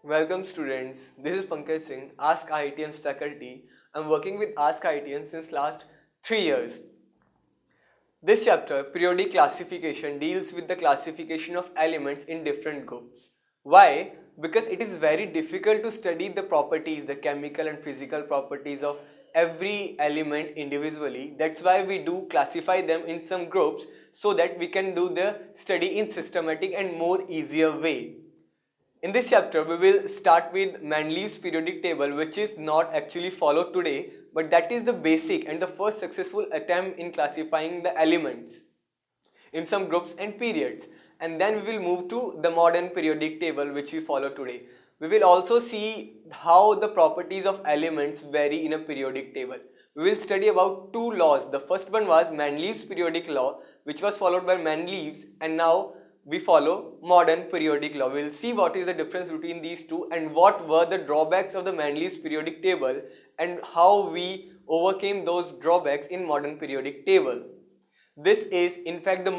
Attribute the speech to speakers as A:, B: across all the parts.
A: Welcome students, this is Pankaj Singh, Ask IITians faculty. I'm working with Ask IITians since last 3 years. This chapter, periodic classification, deals with the classification of elements in different groups. Why? Because it is very difficult to study the properties, the chemical and physical properties of every element individually. That's why we do classify them in some groups so that we can do the study in systematic and more easier way. In this chapter, we will start with Mendeleev's periodic table, which is not actually followed today, but that is the basic and the first successful attempt in classifying the elements in some groups and periods. And then we will move to the modern periodic table, which we follow today. We will also see how the properties of elements vary in a periodic table. We will study about two laws. The first one was Mendeleev's periodic law, which was followed by Mendeleev's, and now we follow modern periodic law. We will see what is the difference between these two and what were the drawbacks of the Mendeleev's periodic table and how we overcame those drawbacks in modern periodic table. This is in fact the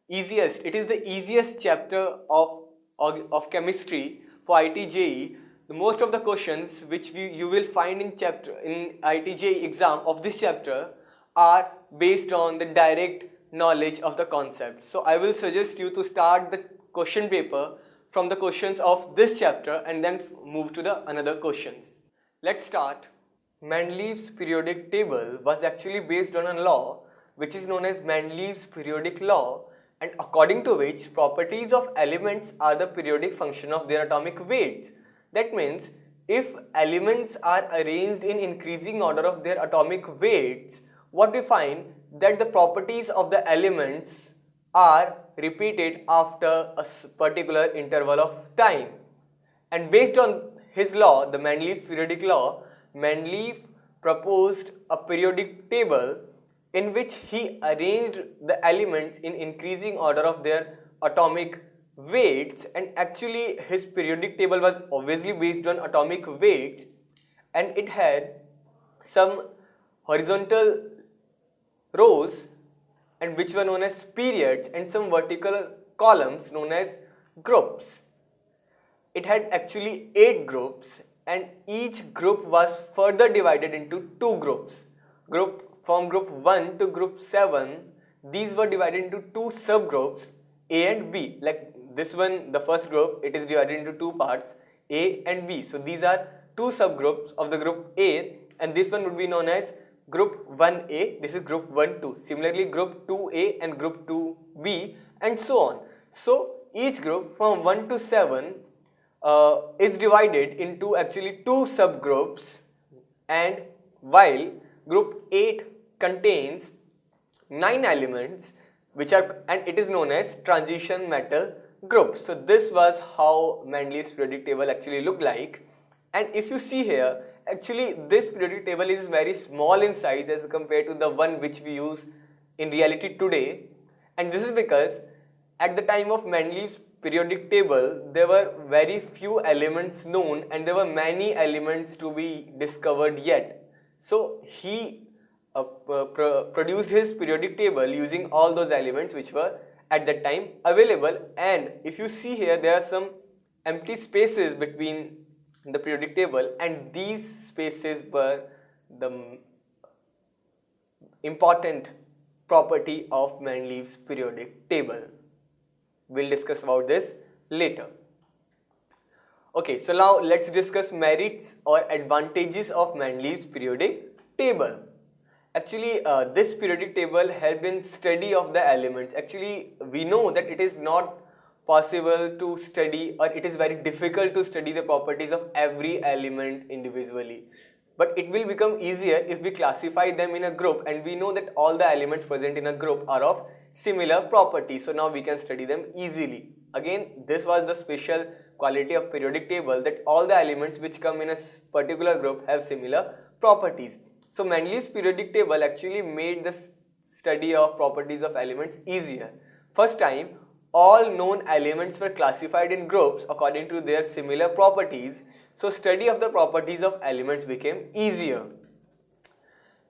A: it is the easiest chapter of chemistry for IIT-JEE. Most of the questions which you will find in IIT-JEE exam of this chapter are based on the direct knowledge of the concept. So I will suggest you to start the question paper from the questions of this chapter and then move to the another questions. Let's start. Mendeleev's periodic table was actually based on a law which is known as Mendeleev's periodic law, and according to which properties of elements are the periodic function of their atomic weights. That means if elements are arranged in increasing order of their atomic weights, what we find that the properties of the elements are repeated after a particular interval of time. And based on his law, the Mendeleev's periodic law, Mendeleev proposed a periodic table in which he arranged the elements in increasing order of their atomic weights, and actually his periodic table was obviously based on atomic weights, and it had some horizontal rows and which were known as periods and some vertical columns known as groups. It had actually 8 groups, and each group was further divided into 2 groups. From group 1 to group 7, these were divided into 2 subgroups, A and B. Like this one, the first group, it is divided into 2 parts, A and B. So these are 2 subgroups of the group A, and this one would be known as group 1A, this is group 1-2. Similarly, group 2A and group 2B, and so on. So each group from 1 to 7 is divided into actually 2 subgroups, and while group 8 contains 9 elements and it is known as transition metal group. So this was how Mendeleev's periodic table actually looked like. And if you see here, actually this periodic table is very small in size as compared to the one which we use in reality today. And this is because at the time of Mendeleev's periodic table, there were very few elements known and there were many elements to be discovered yet. So he produced his periodic table using all those elements which were at that time available. And if you see here, there are some empty spaces between the periodic table, and these spaces were the important property of Mendeleev's periodic table. We'll discuss about this later. Okay, so now let's discuss merits or advantages of Mendeleev's periodic table. Actually, this periodic table helped in study of the elements. Actually, we know that it is not possible to study, or it is very difficult to study the properties of every element individually. But it will become easier if we classify them in a group, and we know that all the elements present in a group are of similar properties. So now we can study them easily. Again, this was the special quality of periodic table, that all the elements which come in a particular group have similar properties. So Mendeleev's periodic table actually made the study of properties of elements easier. First time, all known elements were classified in groups according to their similar properties. So study of the properties of elements became easier.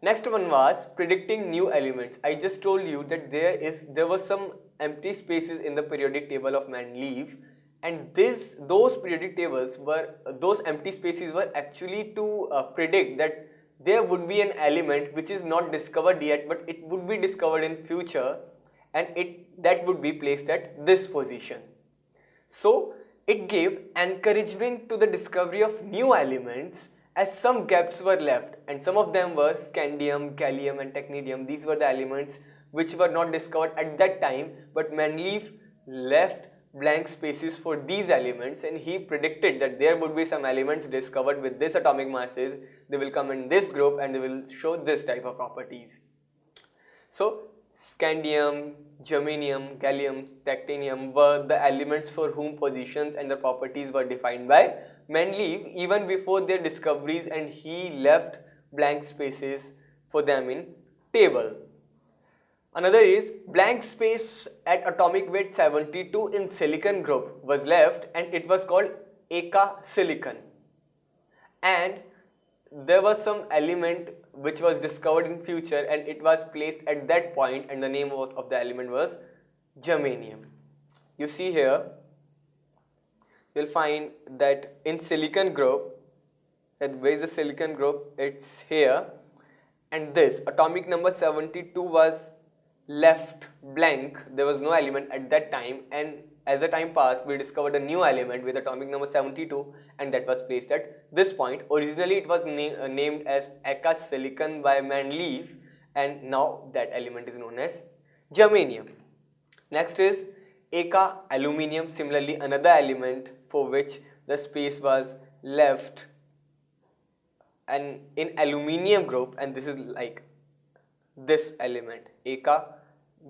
A: Next one was predicting new elements. I just told you that there were some empty spaces in the periodic table of Mendeleev, and those periodic tables were, those empty spaces were actually to predict that there would be an element which is not discovered yet, but it would be discovered in future, and that would be placed at this position. So it gave encouragement to the discovery of new elements, as some gaps were left, and some of them were scandium, gallium and technetium. These were the elements which were not discovered at that time, but Mendeleev left blank spaces for these elements, and he predicted that there would be some elements discovered with this atomic masses. They will come in this group and they will show this type of properties. So scandium, germanium, gallium, titanium were the elements for whom positions and the properties were defined by Mendeleev even before their discoveries, and he left blank spaces for them in table. Another is blank space at atomic weight 72 in silicon group was left, and it was called Eka silicon. And there was some element which was discovered in future, and it was placed at that point, and the name of the element was germanium. You see here, you'll find that in silicon group, where is the silicon group? It's here, and this atomic number 72 was left blank. There was no element at that time, and as the time passed, we discovered a new element with atomic number 72, and that was placed at this point. Originally it was named as Eka silicon by Mendeleev, and now that element is known as germanium. Next is Eka aluminium, similarly another element for which the space was left, and in aluminium group, and this is like this element Eka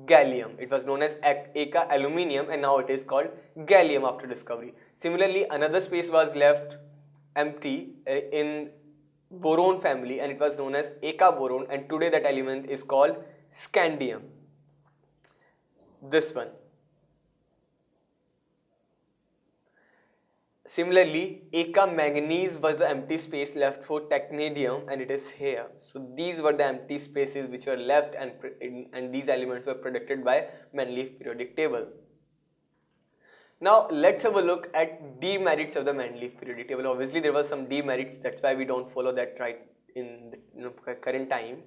A: gallium. It was known as Eka aluminium, and now it is called gallium after discovery. Similarly, another space was left empty in boron family, and it was known as Eka boron, and today that element is called scandium. This one. Similarly, Eka manganese was the empty space left for technetium, and it is here. So these were the empty spaces which were left, and these elements were predicted by Mendeleev periodic table. Now let's have a look at demerits of the Mendeleev periodic table. Obviously there were some demerits, that's why we don't follow that right in the current time.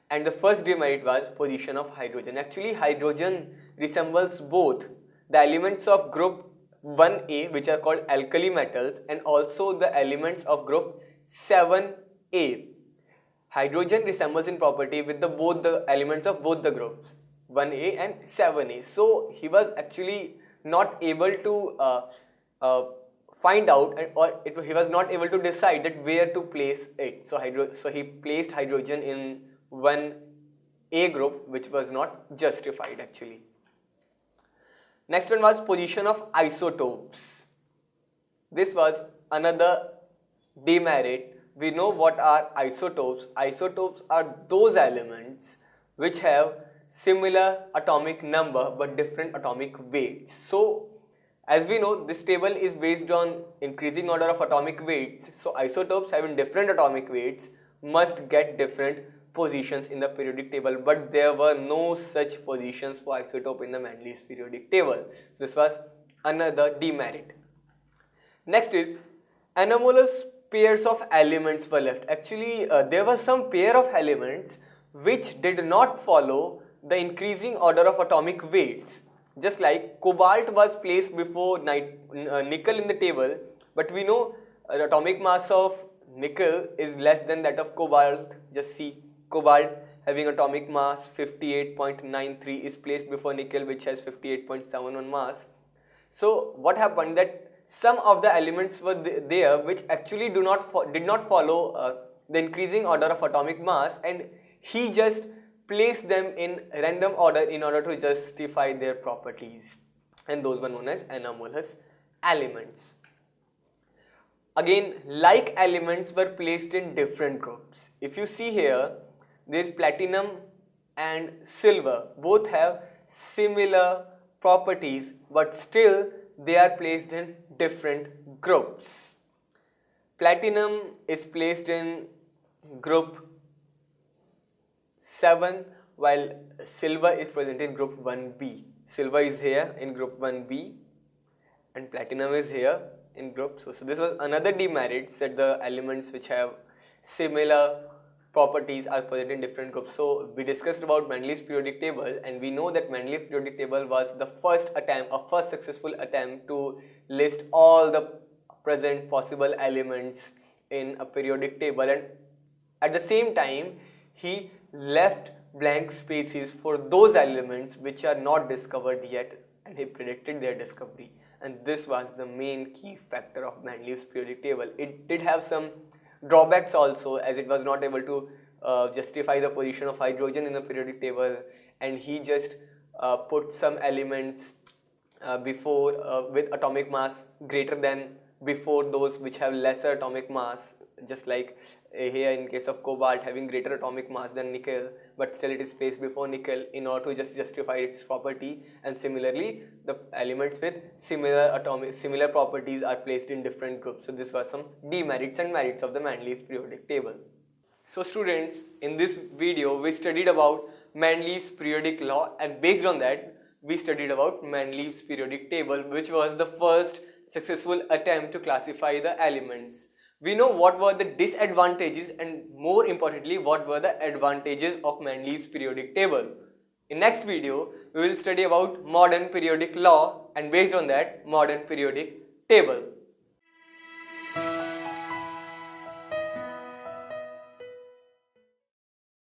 A: And the first demerit was position of hydrogen. Actually hydrogen resembles both the elements of group 1A, which are called alkali metals, and also the elements of group 7A. Hydrogen resembles in property with both the elements of both the groups 1A and 7A. So he was actually not able to find out, he was not able to decide that where to place it. So he placed hydrogen in 1A group, which was not justified actually. Next one was position of isotopes. This was another demerit. We know what are isotopes. Isotopes are those elements which have similar atomic number but different atomic weights. So as we know, this table is based on increasing order of atomic weights. So isotopes having different atomic weights must get different positions in the periodic table, but there were no such positions for isotope in the Mendeleev's periodic table. This was another demerit. Next is anomalous pairs of elements were left. Actually, there was some pair of elements which did not follow the increasing order of atomic weights. Just like cobalt was placed before nickel in the table, but we know the atomic mass of nickel is less than that of cobalt. Just see, cobalt having atomic mass 58.93 is placed before nickel, which has 58.71 mass. So what happened, that some of the elements were there which actually did not follow the increasing order of atomic mass, and he just placed them in random order in order to justify their properties, and those were known as anomalous elements. Again, like elements were placed in different groups. If you see here, there is platinum and silver. Both have similar properties, but still they are placed in different groups. Platinum is placed in group 7, while silver is present in group 1B. Silver is here in group 1B, and platinum is here in group. So this was another demerit, that the elements which have similar properties are present in different groups. So we discussed about Mendeleev's periodic table, and we know that Mendeleev's periodic table was the first successful attempt to list all the present possible elements in a periodic table, and at the same time he left blank spaces for those elements which are not discovered yet, and he predicted their discovery. And this was the main key factor of Mendeleev's periodic table. It did have some drawbacks also, as it was not able to justify the position of hydrogen in the periodic table, and he just put some elements before with atomic mass greater than before those which have lesser atomic mass, just like here in case of cobalt having greater atomic mass than nickel, but still it is placed before nickel in order to just justify its property. And similarly, the elements with similar properties are placed in different groups. So this was some demerits and merits of the Mendeleev's periodic table. So students, in this video we studied about Mendeleev's periodic law, and based on that we studied about Mendeleev's periodic table, which was the first successful attempt to classify the elements. We know what were the disadvantages, and more importantly what were the advantages of Mendeleev's periodic table. In next video we will study about modern periodic law, and based on that modern periodic table.